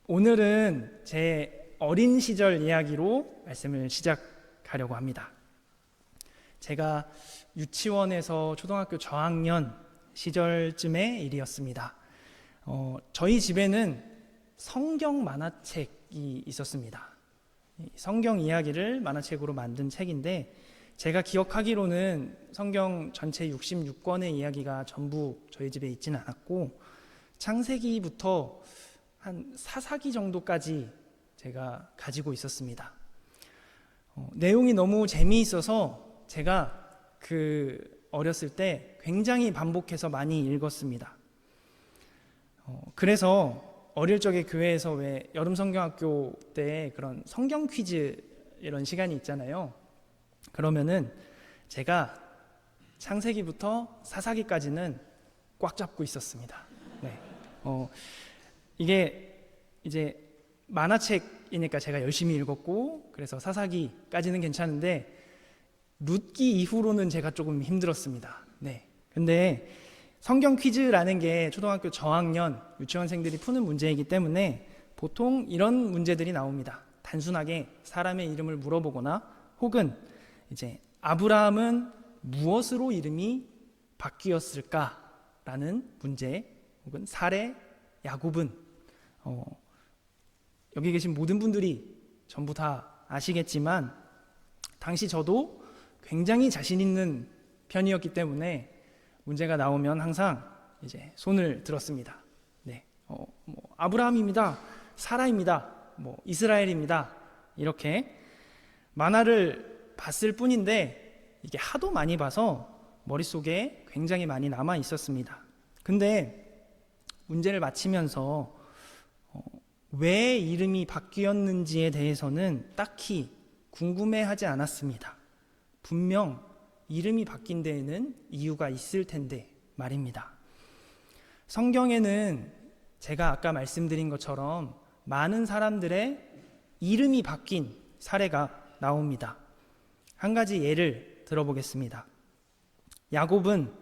오늘은 제 어린 시절 이야기로 말씀을 시작하려고 합니다. 제가 유치원에서 초등학교 저학년 시절쯤의 일이었습니다. 저희 집에는 성경 만화책이 있었습니다. 성경 이야기를 만화책으로 만든 책인데, 제가 기억하기로는 성경 전체 66권의 이야기가 전부 저희 집에 있지는 않았고, 창세기부터 한 사사기 정도까지 제가 가지고 있었습니다. 내용이 너무 재미있어서 제가 어렸을 때 굉장히 반복해서 많이 읽었습니다. 그래서 어릴 적에 교회에서 왜 여름 성경학교 때 그런 성경 퀴즈 이런 시간이 있잖아요. 그러면은 제가 창세기부터 사사기까지는 꽉 잡고 있었습니다. 네. 이게 이제 만화책이니까 제가 열심히 읽었고, 그래서 사사기까지는 괜찮은데 룻기 이후로는 제가 조금 힘들었습니다. 네. 근데 성경 퀴즈라는 게 초등학교 저학년 유치원생들이 푸는 문제이기 때문에 보통 이런 문제들이 나옵니다. 단순하게 사람의 이름을 물어보거나, 혹은 이제 아브라함은 무엇으로 이름이 바뀌었을까라는 문제, 혹은 사례, 야곱은 여기 계신 모든 분들이 전부 다 아시겠지만, 당시 저도 굉장히 자신 있는 편이었기 때문에 문제가 나오면 항상 이제 손을 들었습니다. 네, 아브라함입니다, 사라입니다, 이스라엘입니다, 이렇게 만화를 봤을 뿐인데 이게 하도 많이 봐서 머릿속에 굉장히 많이 남아 있었습니다. 근데 문제를 마치면서 왜 이름이 바뀌었는지에 대해서는 딱히 궁금해하지 않았습니다. 분명 이름이 바뀐 데에는 이유가 있을 텐데 말입니다. 성경에는 제가 아까 말씀드린 것처럼 많은 사람들의 이름이 바뀐 사례가 나옵니다. 한 가지 예를 들어보겠습니다. 야곱은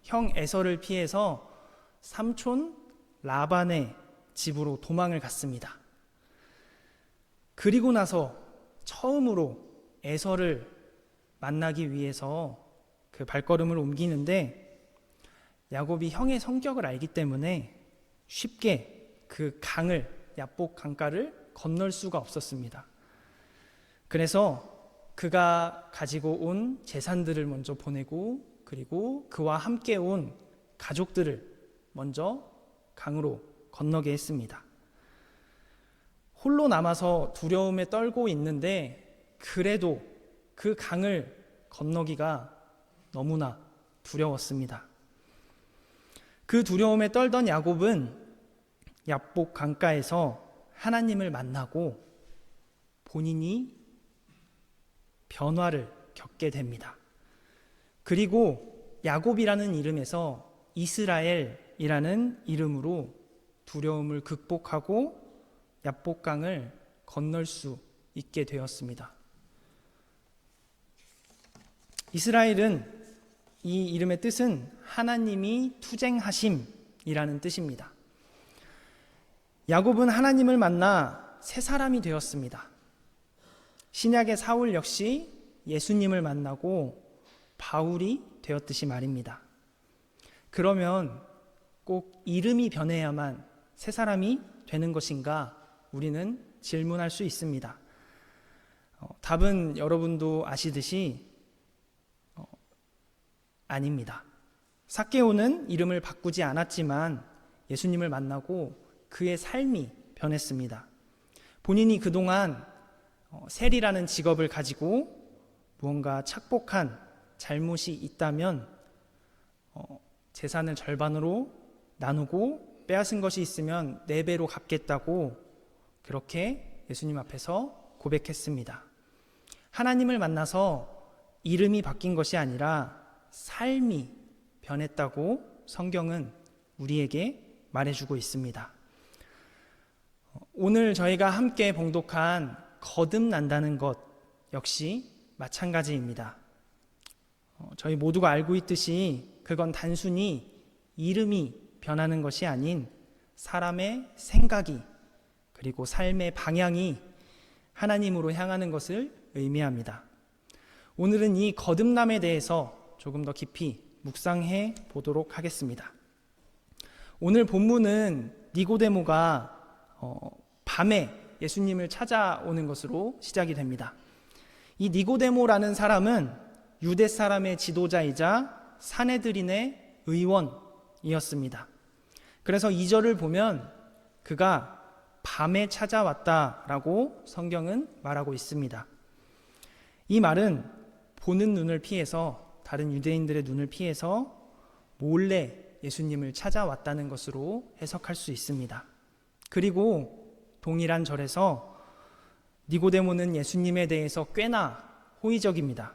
형 에서를 피해서 삼촌 라반의 집으로 도망을 갔습니다. 그리고 나서 처음으로 에서를 만나기 위해서 그 발걸음을 옮기는데, 야곱이 형의 성격을 알기 때문에 쉽게 그 강을, 야복 강가를 건널 수가 없었습니다. 그래서 그가 가지고 온 재산들을 먼저 보내고, 그리고 그와 함께 온 가족들을 먼저 강으로 건너게 했습니다. 홀로 남아서 두려움에 떨고 있는데, 그래도 그 강을 건너기가 너무나 두려웠습니다. 그 두려움에 떨던 야곱은 야복 강가에서 하나님을 만나고 본인이 변화를 겪게 됩니다. 그리고 야곱이라는 이름에서 이스라엘이라는 이름으로 두려움을 극복하고 야복강을 건널 수 있게 되었습니다. 이스라엘은, 이 이름의 뜻은 하나님이 투쟁하심이라는 뜻입니다. 야곱은 하나님을 만나 새 사람이 되었습니다. 신약의 사울 역시 예수님을 만나고 바울이 되었듯이 말입니다. 그러면 꼭 이름이 변해야만 새 사람이 되는 것인가? 우리는 질문할 수 있습니다. 답은 여러분도 아시듯이 아닙니다. 삭개오는 이름을 바꾸지 않았지만 예수님을 만나고 그의 삶이 변했습니다. 본인이 그동안 세리라는 직업을 가지고 무언가 착복한 잘못이 있다면 재산을 절반으로 나누고 빼앗은 것이 있으면 4배로 갚겠다고 그렇게 예수님 앞에서 고백했습니다. 하나님을 만나서 이름이 바뀐 것이 아니라 삶이 변했다고 성경은 우리에게 말해주고 있습니다. 오늘 저희가 함께 봉독한 거듭난다는 것 역시 마찬가지입니다. 저희 모두가 알고 있듯이 그건 단순히 이름이 변하는 것이 아닌 사람의 생각이, 그리고 삶의 방향이 하나님으로 향하는 것을 의미합니다. 오늘은 이 거듭남에 대해서 조금 더 깊이 묵상해 보도록 하겠습니다. 오늘 본문은 니고데모가 밤에 예수님을 찾아오는 것으로 시작이 됩니다. 이 니고데모라는 사람은 유대 사람의 지도자이자 산헤드린의 의원이었습니다. 그래서 2절을 보면 그가 밤에 찾아왔다라고 성경은 말하고 있습니다. 이 말은 보는 눈을 피해서, 다른 유대인들의 눈을 피해서 몰래 예수님을 찾아왔다는 것으로 해석할 수 있습니다. 그리고 동일한 절에서 니고데모는 예수님에 대해서 꽤나 호의적입니다.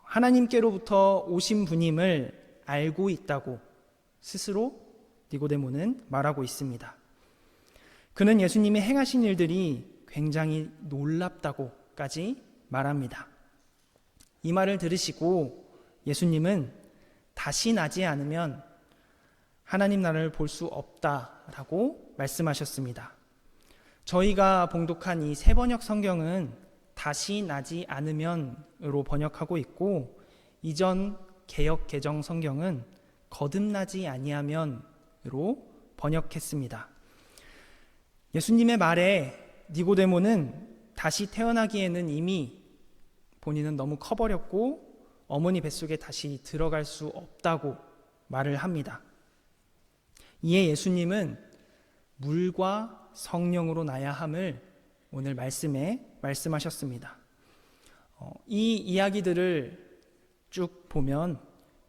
하나님께로부터 오신 분임을 알고 있다고 스스로 니고데모는 말하고 있습니다. 그는 예수님이 행하신 일들이 굉장히 놀랍다고까지 말합니다. 이 말을 들으시고 예수님은 다시 나지 않으면 하나님 나라를 볼 수 없다라고 말씀하셨습니다. 저희가 봉독한 이 세번역 성경은 다시 나지 않으면으로 번역하고 있고, 이전 개역 개정 성경은 거듭나지 아니하면으로 번역했습니다. 예수님의 말에 니고데모는 다시 태어나기에는 이미 본인은 너무 커버렸고 어머니 뱃속에 다시 들어갈 수 없다고 말을 합니다. 이에 예수님은 물과 성령으로 나야 함을 오늘 말씀에 말씀하셨습니다. 이 이야기들을 쭉 보면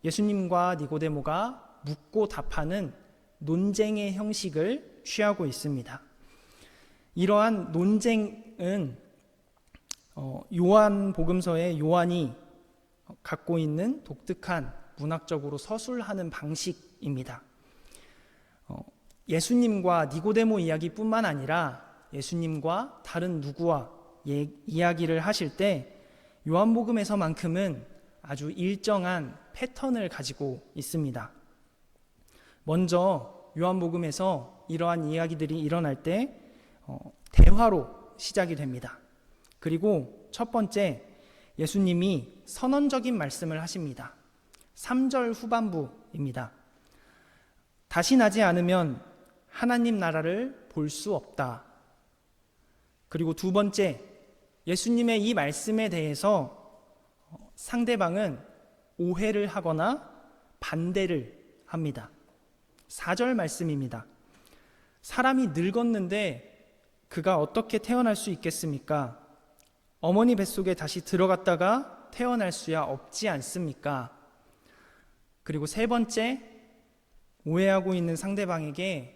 예수님과 니고데모가 묻고 답하는 논쟁의 형식을 취하고 있습니다. 이러한 논쟁은 요한복음서의 요한이 갖고 있는 독특한 문학적으로 서술하는 방식입니다. 예수님과 니고데모 이야기뿐만 아니라 예수님과 다른 누구와 이야기를 하실 때 요한복음에서만큼은 아주 일정한 패턴을 가지고 있습니다. 먼저 요한복음에서 이러한 이야기들이 일어날 때 대화로 시작이 됩니다. 그리고 첫 번째, 예수님이 선언적인 말씀을 하십니다. 3절 후반부입니다. 다시 나지 않으면 하나님 나라를 볼 수 없다. 그리고 두 번째, 예수님의 이 말씀에 대해서 상대방은 오해를 하거나 반대를 합니다. 4절 말씀입니다. 사람이 늙었는데 그가 어떻게 태어날 수 있겠습니까? 어머니 뱃속에 다시 들어갔다가 태어날 수야 없지 않습니까? 그리고 세 번째, 오해하고 있는 상대방에게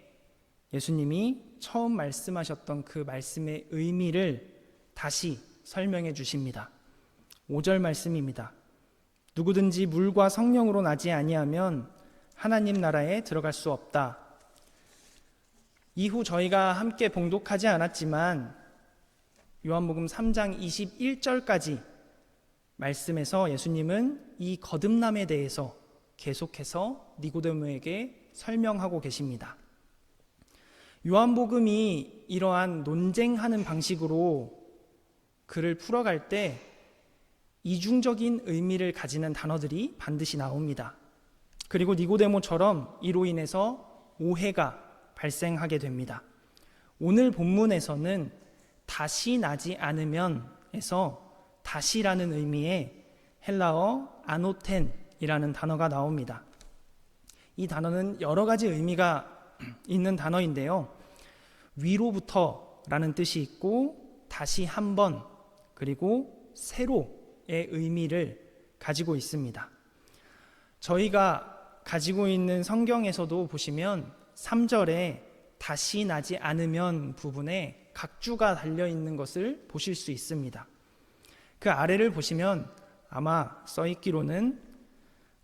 예수님이 처음 말씀하셨던 그 말씀의 의미를 다시 설명해 주십니다. 5절 말씀입니다. 누구든지 물과 성령으로 나지 아니하면 하나님 나라에 들어갈 수 없다. 이후 저희가 함께 봉독하지 않았지만 요한복음 3장 21절까지 말씀에서 예수님은 이 거듭남에 대해서 계속해서 니고데모에게 설명하고 계십니다. 요한복음이 이러한 논쟁하는 방식으로 글을 풀어갈 때 이중적인 의미를 가지는 단어들이 반드시 나옵니다. 그리고 니고데모처럼 이로 인해서 오해가 발생하게 됩니다. 오늘 본문에서는 다시 나지 않으면에서 다시라는 의미의 헬라어 아노텐이라는 단어가 나옵니다. 이 단어는 여러 가지 의미가 있는 단어인데요. 위로부터라는 뜻이 있고 다시 한번 그리고 새로의 의미를 가지고 있습니다. 저희가 가지고 있는 성경에서도 보시면 3절에 다시 나지 않으면 부분에 각주가 달려있는 것을 보실 수 있습니다. 그 아래를 보시면 아마 써있기로는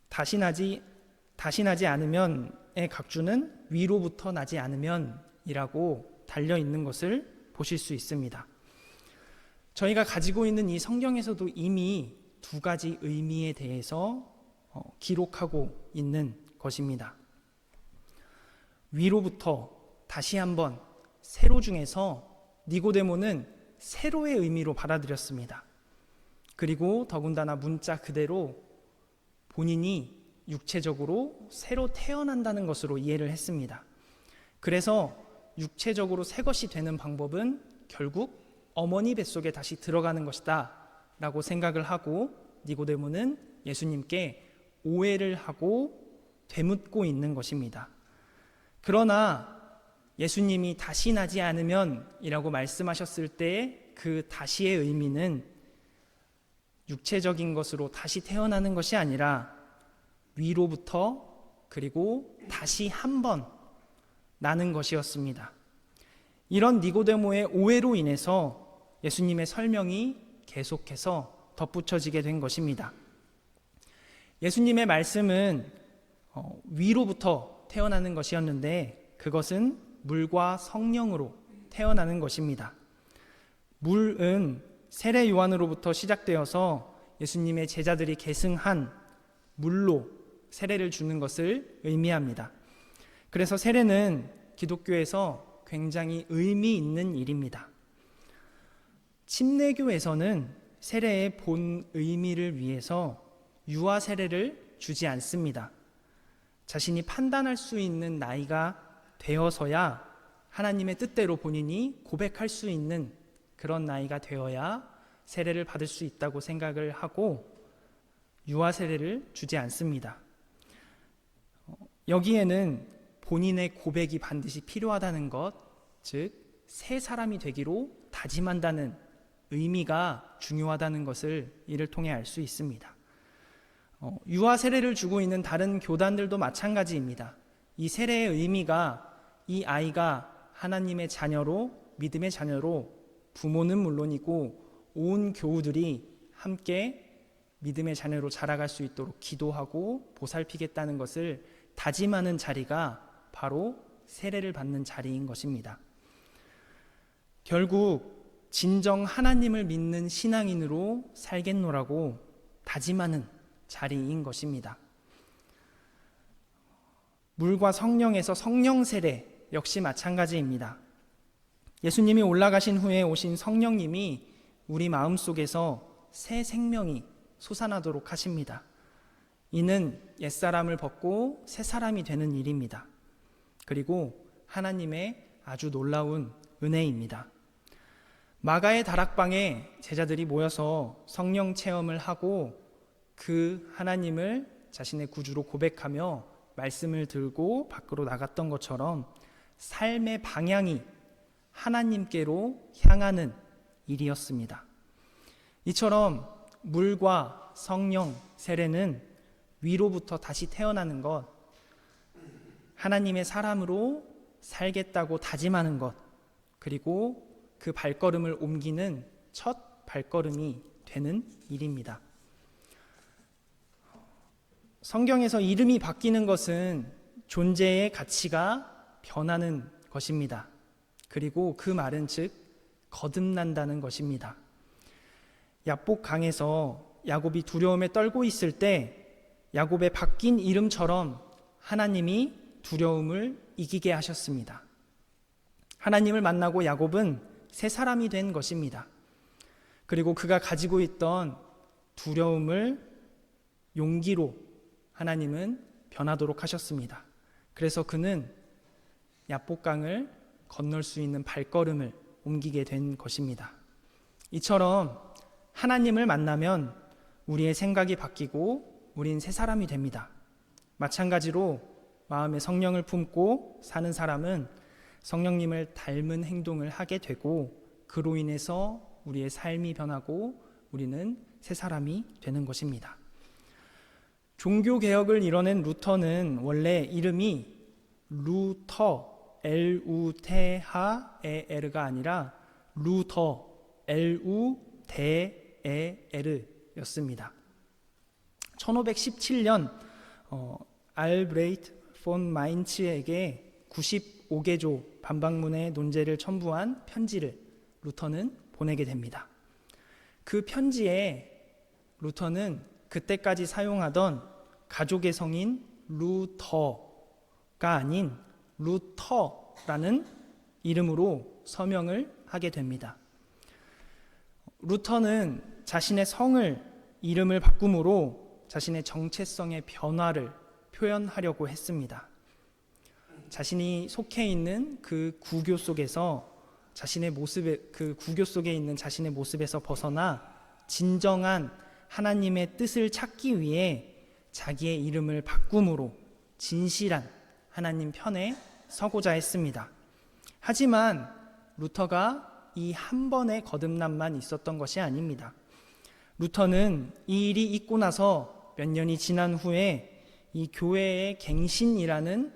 다시 나지 않으면의 각주는 위로부터 나지 않으면이라고 달려있는 것을 보실 수 있습니다. 저희가 가지고 있는 이 성경에서도 이미 두 가지 의미에 대해서 기록하고 있는 것입니다. 위로부터 다시 한번 새로 중에서 니고데모는 세로의 의미로 받아들였습니다. 그리고 더군다나 문자 그대로 본인이 육체적으로 새로 태어난다는 것으로 이해를 했습니다. 그래서 육체적으로 새 것이 되는 방법은 결국 어머니 뱃속에 다시 들어가는 것이다 라고 생각을 하고 니고데모는 예수님께 오해를 하고 되묻고 있는 것입니다. 그러나 예수님이 다시 나지 않으면 이라고 말씀하셨을 때 그 다시의 의미는 육체적인 것으로 다시 태어나는 것이 아니라 위로부터 그리고 다시 한 번 나는 것이었습니다. 이런 니고데모의 오해로 인해서 예수님의 설명이 계속해서 덧붙여지게 된 것입니다. 예수님의 말씀은 위로부터 태어나는 것이었는데 그것은 물과 성령으로 태어나는 것입니다. 물은 세례 요한으로부터 시작되어서 예수님의 제자들이 계승한 물로 세례를 주는 것을 의미합니다. 그래서 세례는 기독교에서 굉장히 의미 있는 일입니다. 침례교에서는 세례의 본 의미를 위해서 유아 세례를 주지 않습니다. 자신이 판단할 수 있는 나이가 되어서야 하나님의 뜻대로 본인이 고백할 수 있는 그런 나이가 되어야 세례를 받을 수 있다고 생각을 하고 유아 세례를 주지 않습니다. 여기에는 본인의 고백이 반드시 필요하다는 것, 즉 새 사람이 되기로 다짐한다는 의미가 중요하다는 것을 이를 통해 알 수 있습니다. 유아 세례를 주고 있는 다른 교단들도 마찬가지입니다. 이 세례의 의미가 이 아이가 하나님의 자녀로, 믿음의 자녀로 부모는 물론이고 온 교우들이 함께 믿음의 자녀로 자라갈 수 있도록 기도하고 보살피겠다는 것을 다짐하는 자리가 바로 세례를 받는 자리인 것입니다. 결국 진정 하나님을 믿는 신앙인으로 살겠노라고 다짐하는 자리인 것입니다. 물과 성령에서 성령 세례 역시 마찬가지입니다. 예수님이 올라가신 후에 오신 성령님이 우리 마음속에서 새 생명이 솟아나도록 하십니다. 이는 옛사람을 벗고 새 사람이 되는 일입니다. 그리고 하나님의 아주 놀라운 은혜입니다. 마가의 다락방에 제자들이 모여서 성령 체험을 하고 그 하나님을 자신의 구주로 고백하며 말씀을 들고 밖으로 나갔던 것처럼 삶의 방향이 하나님께로 향하는 일이었습니다. 이처럼 물과 성령 세례는 위로부터 다시 태어나는 것, 하나님의 사람으로 살겠다고 다짐하는 것, 그리고 그 발걸음을 옮기는 첫 발걸음이 되는 일입니다. 성경에서 이름이 바뀌는 것은 존재의 가치가 변하는 것입니다. 그리고 그 말은 즉 거듭난다는 것입니다. 야복강에서 야곱이 두려움에 떨고 있을 때 야곱의 바뀐 이름처럼 하나님이 두려움을 이기게 하셨습니다. 하나님을 만나고 야곱은 새 사람이 된 것입니다. 그리고 그가 가지고 있던 두려움을 용기로 하나님은 변하도록 하셨습니다. 그래서 그는 야복강을 건널 수 있는 발걸음을 옮기게 된 것입니다. 이처럼 하나님을 만나면 우리의 생각이 바뀌고 우린 새 사람이 됩니다. 마찬가지로 마음에 성령을 품고 사는 사람은 성령님을 닮은 행동을 하게 되고 그로 인해서 우리의 삶이 변하고 우리는 새 사람이 되는 것입니다. 종교개혁을 이뤄낸 루터는 원래 이름이 루터, L-U-T-H-E-R가 아니라 루터, L-U-D-E-R였습니다. 1517년 알브레이트 폰 마인츠에게 95개조 반박문의 논제를 첨부한 편지를 루터는 보내게 됩니다. 그 편지에 루터는 그때까지 사용하던 가족의 성인 루터가 아닌 루터라는 이름으로 서명을 하게 됩니다. 루터는 자신의 성을 이름을 바꿈으로 자신의 정체성의 변화를 표현하려고 했습니다. 자신이 속해 있는 그 구교 속에서 그 구교 속에 있는 자신의 모습에서 벗어나 진정한 하나님의 뜻을 찾기 위해 자기의 이름을 바꿈으로 진실한 하나님 편에 서고자 했습니다. 하지만 루터가 이 한 번의 거듭남만 있었던 것이 아닙니다. 루터는 이 일이 있고 나서 몇 년이 지난 후에 이 교회의 갱신이라는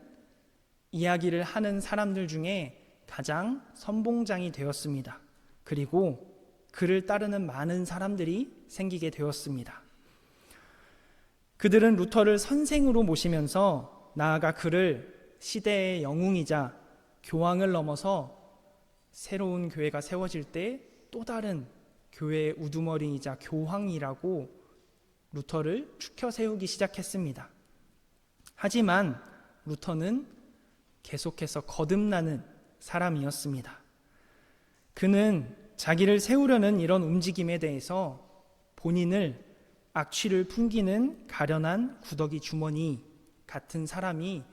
이야기를 하는 사람들 중에 가장 선봉장이 되었습니다. 그리고 그를 따르는 많은 사람들이 생기게 되었습니다. 그들은 루터를 선생으로 모시면서 나아가 그를 시대의 영웅이자 교황을 넘어서 새로운 교회가 세워질 때 또 다른 교회의 우두머리이자 교황이라고 루터를 추켜 세우기 시작했습니다. 하지만 루터는 계속해서 거듭나는 사람이었습니다. 그는 자기를 세우려는 이런 움직임에 대해서 본인을 악취를 풍기는 가련한 구더기 주머니 같은 사람이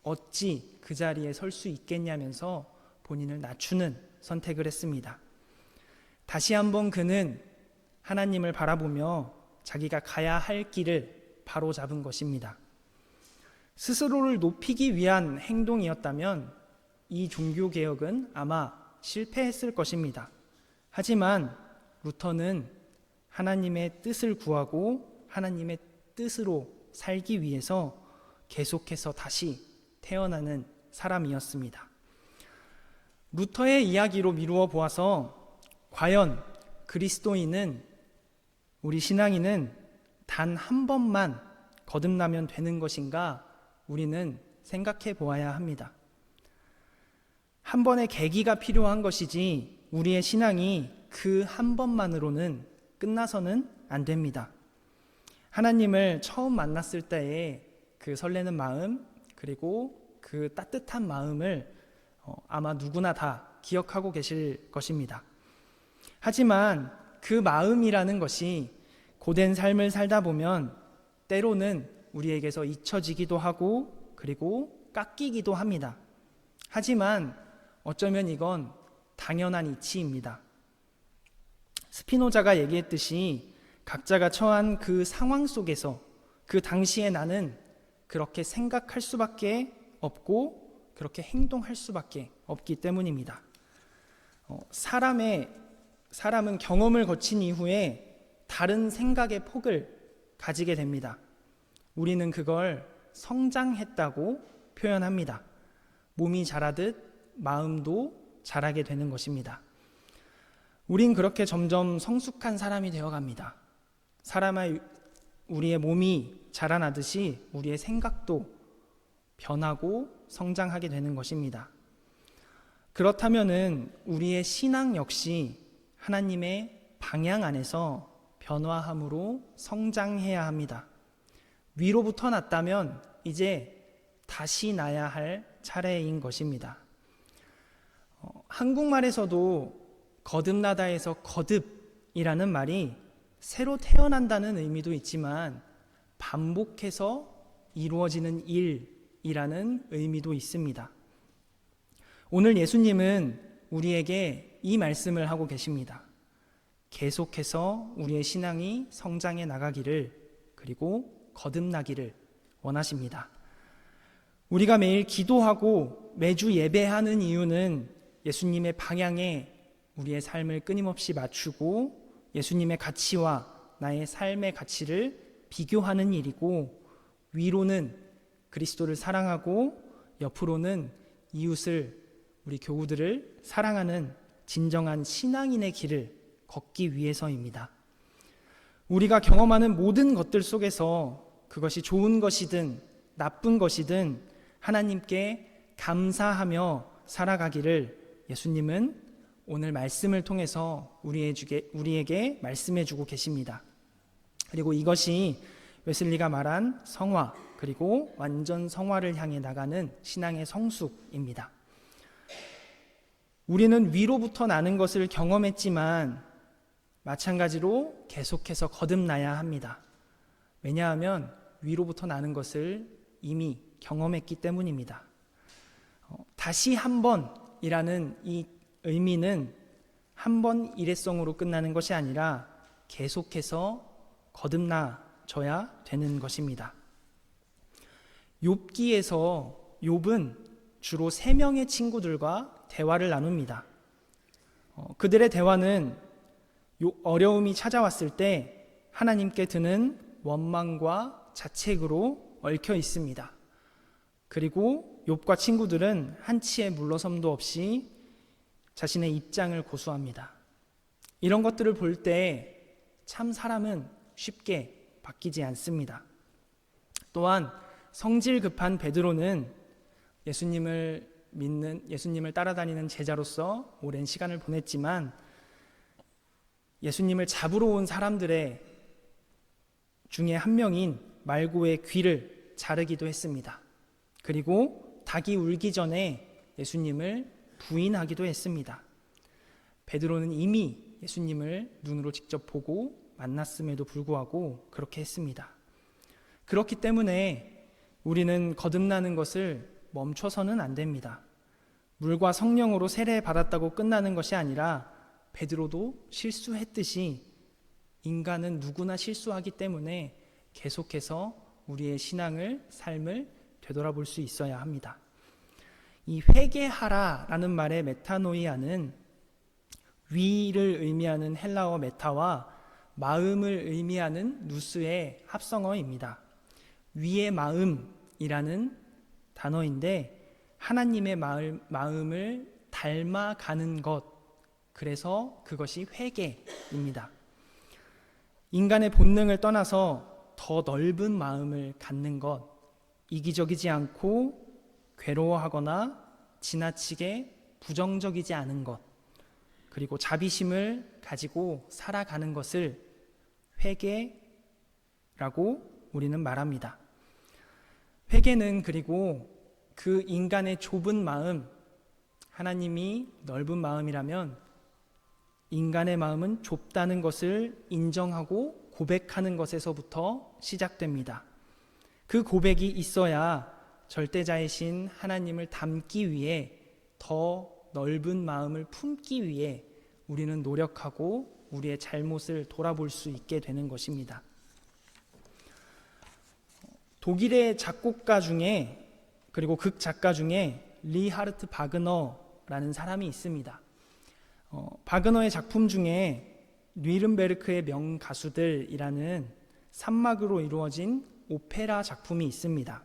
어찌 그 자리에 설 수 있겠냐면서 본인을 낮추는 선택을 했습니다. 다시 한번 그는 하나님을 바라보며 자기가 가야 할 길을 바로잡은 것입니다. 스스로를 높이기 위한 행동이었다면 이 종교개혁은 아마 실패했을 것입니다. 하지만 루터는 하나님의 뜻을 구하고 하나님의 뜻으로 살기 위해서 계속해서 다시 태어나는 사람이었습니다. 루터의 이야기로 미루어 보아서 과연 그리스도인은, 우리 신앙인은 단 한 번만 거듭나면 되는 것인가 우리는 생각해 보아야 합니다. 한 번의 계기가 필요한 것이지 우리의 신앙이 그 한 번만으로는 끝나서는 안 됩니다. 하나님을 처음 만났을 때의 그 설레는 마음, 그리고 그 따뜻한 마음을 아마 누구나 다 기억하고 계실 것입니다. 하지만 그 마음이라는 것이 고된 삶을 살다 보면 때로는 우리에게서 잊혀지기도 하고 그리고 깎이기도 합니다. 하지만 어쩌면 이건 당연한 이치입니다. 스피노자가 얘기했듯이 각자가 처한 그 상황 속에서 그 당시에 나는 그렇게 생각할 수밖에 없고 그렇게 행동할 수밖에 없기 때문입니다. 사람은 경험을 거친 이후에 다른 생각의 폭을 가지게 됩니다. 우리는 그걸 성장했다고 표현합니다. 몸이 자라듯 마음도 자라게 되는 것입니다. 우린 그렇게 점점 성숙한 사람이 되어갑니다. 우리의 몸이 자라나듯이 우리의 생각도 변하고 성장하게 되는 것입니다. 그렇다면은 우리의 신앙 역시 하나님의 방향 안에서 변화함으로 성장해야 합니다. 위로부터 났다면 이제 다시 나야 할 차례인 것입니다. 한국말에서도 거듭나다에서 거듭이라는 말이 새로 태어난다는 의미도 있지만 반복해서 이루어지는 일이라는 의미도 있습니다. 오늘 예수님은 우리에게 이 말씀을 하고 계십니다. 계속해서 우리의 신앙이 성장해 나가기를, 그리고 거듭나기를 원하십니다. 우리가 매일 기도하고 매주 예배하는 이유는 예수님의 방향에 우리의 삶을 끊임없이 맞추고 예수님의 가치와 나의 삶의 가치를 비교하는 일이고, 위로는 그리스도를 사랑하고 옆으로는 이웃을, 우리 교우들을 사랑하는 진정한 신앙인의 길을 걷기 위해서입니다. 우리가 경험하는 모든 것들 속에서 그것이 좋은 것이든 나쁜 것이든 하나님께 감사하며 살아가기를 예수님은 오늘 말씀을 통해서 우리에게 말씀해 주고 계십니다. 그리고 이것이 웨슬리가 말한 성화, 그리고 완전 성화를 향해 나가는 신앙의 성숙입니다. 우리는 위로부터 나는 것을 경험했지만 마찬가지로 계속해서 거듭나야 합니다. 왜냐하면 위로부터 나는 것을 이미 경험했기 때문입니다. 다시 한 번이라는 이 의미는 한 번 일회성으로 끝나는 것이 아니라 계속해서 거듭나져야 되는 것입니다. 욥기에서 욥은 주로 3명의 친구들과 대화를 나눕니다. 그들의 대화는 어려움이 찾아왔을 때 하나님께 드는 원망과 자책으로 얽혀 있습니다. 그리고 욥과 친구들은 한치의 물러섬도 없이 자신의 입장을 고수합니다. 이런 것들을 볼 때 참 사람은 쉽게 바뀌지 않습니다. 또한 성질 급한 베드로는 예수님을 따라다니는 제자로서 오랜 시간을 보냈지만 예수님을 잡으러 온 사람들의 중에 한 명인 말고의 귀를 자르기도 했습니다. 그리고 닭이 울기 전에 예수님을 부인하기도 했습니다. 베드로는 이미 예수님을 눈으로 직접 보고 만났음에도 불구하고 그렇게 했습니다. 그렇기 때문에 우리는 거듭나는 것을 멈춰서는 안 됩니다. 물과 성령으로 세례받았다고 끝나는 것이 아니라 베드로도 실수했듯이 인간은 누구나 실수하기 때문에 계속해서 우리의 삶을 되돌아볼 수 있어야 합니다. 이 회개하라라는 말의 메타노이아는 위를 의미하는 헬라어 메타와 마음을 의미하는 누스의 합성어입니다. 위의 마음이라는 단어인데 하나님의 마음을 닮아가는 것, 그래서 그것이 회개입니다. 인간의 본능을 떠나서 더 넓은 마음을 갖는 것, 이기적이지 않고 괴로워하거나 지나치게 부정적이지 않은 것, 그리고 자비심을 가지고 살아가는 것을 회개라고 우리는 말합니다. 회개는 그리고 그 인간의 좁은 마음, 하나님이 넓은 마음이라면 인간의 마음은 좁다는 것을 인정하고 고백하는 것에서부터 시작됩니다. 그 고백이 있어야 절대자이신 하나님을 닮기 위해 더 넓은 마음을 품기 위해 우리는 노력하고 우리의 잘못을 돌아볼 수 있게 되는 것입니다. 독일의 작곡가 중에 그리고 극작가 중에 리하르트 바그너라는 사람이 있습니다. 바그너의 작품 중에 뉘른베르크의 명가수들이라는 3막으로 이루어진 오페라 작품이 있습니다.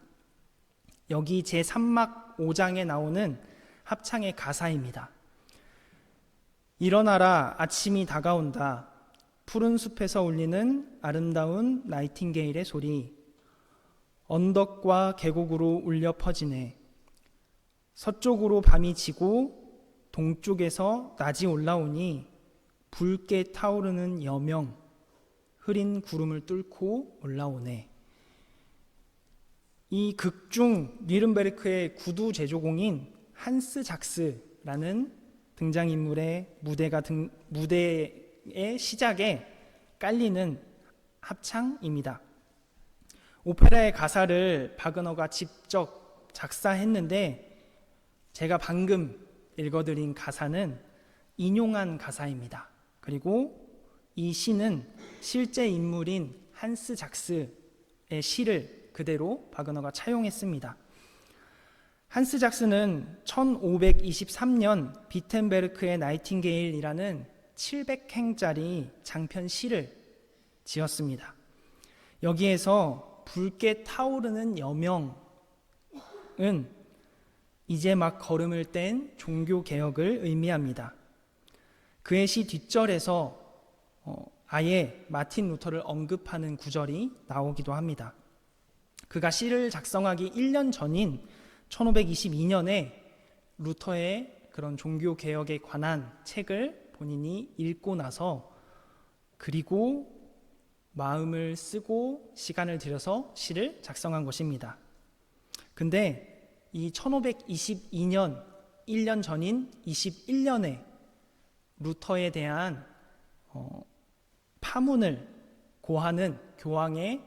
여기 제3막 5장에 나오는 합창의 가사입니다. 일어나라, 아침이 다가온다. 푸른 숲에서 울리는 아름다운 나이팅게일의 소리. 언덕과 계곡으로 울려 퍼지네. 서쪽으로 밤이 지고 동쪽에서 낮이 올라오니 붉게 타오르는 여명, 흐린 구름을 뚫고 올라오네. 이 극중 뉘른베르크의 구두 제조공인 한스 작스라는 등장인물의 무대의 시작에 깔리는 합창입니다. 오페라의 가사를 바그너가 직접 작사했는데 제가 방금 읽어드린 가사는 인용한 가사입니다. 그리고 이 시는 실제 인물인 한스 작스의 시를 그대로 바그너가 차용했습니다. 한스 작스는 1523년 비텐베르크의 나이팅게일이라는 700행짜리 장편 시를 지었습니다. 여기에서 붉게 타오르는 여명은 이제 막 걸음을 뗀 종교개혁을 의미합니다. 그의 시 뒷절에서 아예 마틴 루터를 언급하는 구절이 나오기도 합니다. 그가 시를 작성하기 1년 전인 1522년에 루터의 그런 종교개혁에 관한 책을 본인이 읽고 나서 그리고 마음을 쓰고 시간을 들여서 시를 작성한 것입니다. 근데 이 1522년 1년 전인 21년에 루터에 대한 파문을 고하는 교황의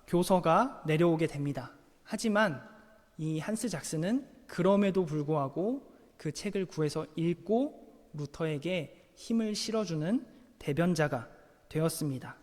교서가 내려오게 됩니다. 하지만 이 한스 작스는 그럼에도 불구하고 그 책을 구해서 읽고 루터에게 힘을 실어주는 대변자가 되었습니다.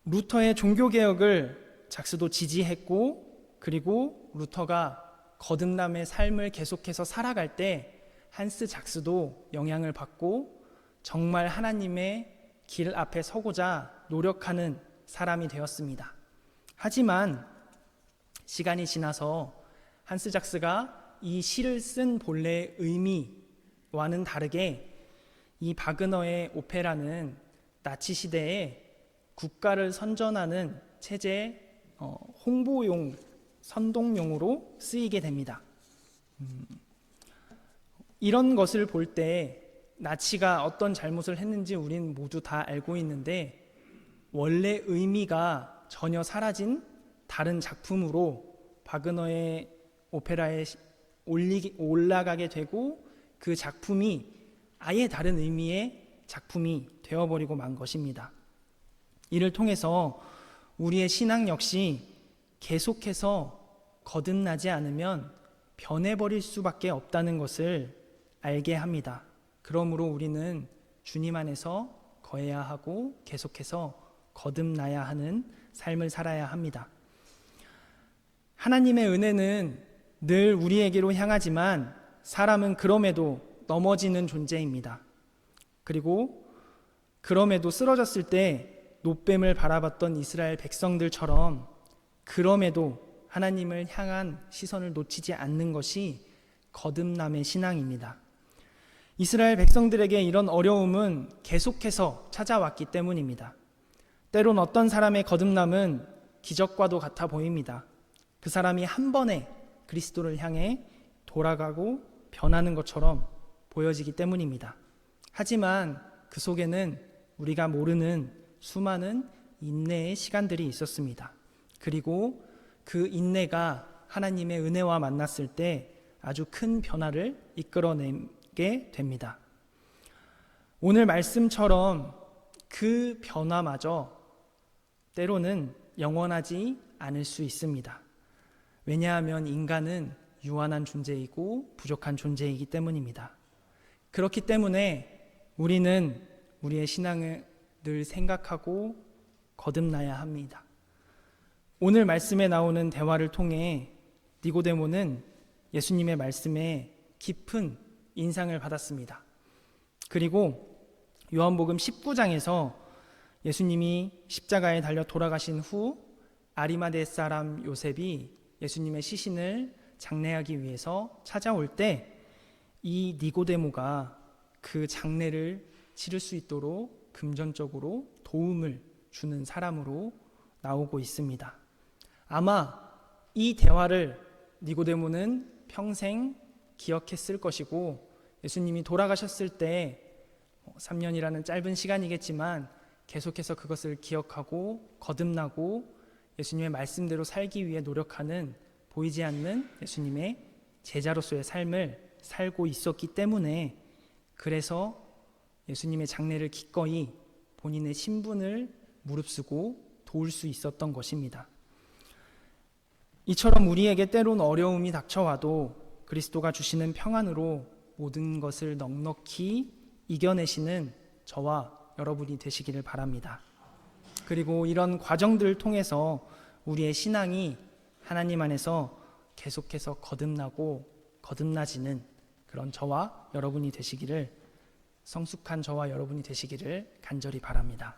루터의 종교개혁을 작스도 지지했고, 그리고 루터가 거듭남의 삶을 계속해서 살아갈 때 한스 작스도 영향을 받고 정말 하나님의 길 앞에 서고자 노력하는 사람이 되었습니다. 하지만 시간이 지나서 한스 작스가 이 시를 쓴 본래의 의미와는 다르게 이 바그너의 오페라는 나치 시대에 국가를 선전하는 체제 홍보용, 선동용으로 쓰이게 됩니다. 이런 것을 볼 때 나치가 어떤 잘못을 했는지 우린 모두 다 알고 있는데, 원래 의미가 전혀 사라진 다른 작품으로 바그너의 오페라에 올라가게 되고, 그 작품이 아예 다른 의미의 작품이 되어버리고 만 것입니다. 이를 통해서 우리의 신앙 역시 계속해서 거듭나지 않으면 변해버릴 수밖에 없다는 것을 알게 합니다. 그러므로 우리는 주님 안에서 거해야 하고 계속해서 거듭나야 하는 삶을 살아야 합니다. 하나님의 은혜는 늘 우리에게로 향하지만 사람은 그럼에도 넘어지는 존재입니다. 그리고 그럼에도 쓰러졌을 때 놋뱀을 바라봤던 이스라엘 백성들처럼 그럼에도 하나님을 향한 시선을 놓치지 않는 것이 거듭남의 신앙입니다. 이스라엘 백성들에게 이런 어려움은 계속해서 찾아왔기 때문입니다. 때론 어떤 사람의 거듭남은 기적과도 같아 보입니다. 그 사람이 한 번에 그리스도를 향해 돌아가고 변하는 것처럼 보여지기 때문입니다. 하지만 그 속에는 우리가 모르는 수많은 인내의 시간들이 있었습니다. 그리고 그 인내가 하나님의 은혜와 만났을 때 아주 큰 변화를 이끌어내게 됩니다. 오늘 말씀처럼 그 변화마저 때로는 영원하지 않을 수 있습니다. 왜냐하면 인간은 유한한 존재이고 부족한 존재이기 때문입니다. 그렇기 때문에 우리는 우리의 신앙을 늘 생각하고 거듭나야 합니다. 오늘 말씀에 나오는 대화를 통해 니고데모는 예수님의 말씀에 깊은 인상을 받았습니다. 그리고 요한복음 19장에서 예수님이 십자가에 달려 돌아가신 후 아리마대 사람 요셉이 예수님의 시신을 장례하기 위해서 찾아올 때 이 니고데모가 그 장례를 치를 수 있도록 금전적으로 도움을 주는 사람으로 나오고 있습니다. 아마 이 대화를 니고데모는 평생 기억했을 것이고, 예수님이 돌아가셨을 때 3년이라는 짧은 시간이겠지만 계속해서 그것을 기억하고 거듭나고 예수님의 말씀대로 살기 위해 노력하는 보이지 않는 예수님의 제자로서의 삶을 살고 있었기 때문에, 그래서 예수님의 장례를 기꺼이 본인의 신분을 무릅쓰고 도울 수 있었던 것입니다. 이처럼 우리에게 때론 어려움이 닥쳐와도 그리스도가 주시는 평안으로 모든 것을 넉넉히 이겨내시는 저와 여러분이 되시기를 바랍니다. 그리고 이런 과정들을 통해서 우리의 신앙이 하나님 안에서 계속해서 거듭나고 거듭나지는 그런 저와 여러분이 되시기를, 성숙한 저와 여러분이 되시기를 간절히 바랍니다.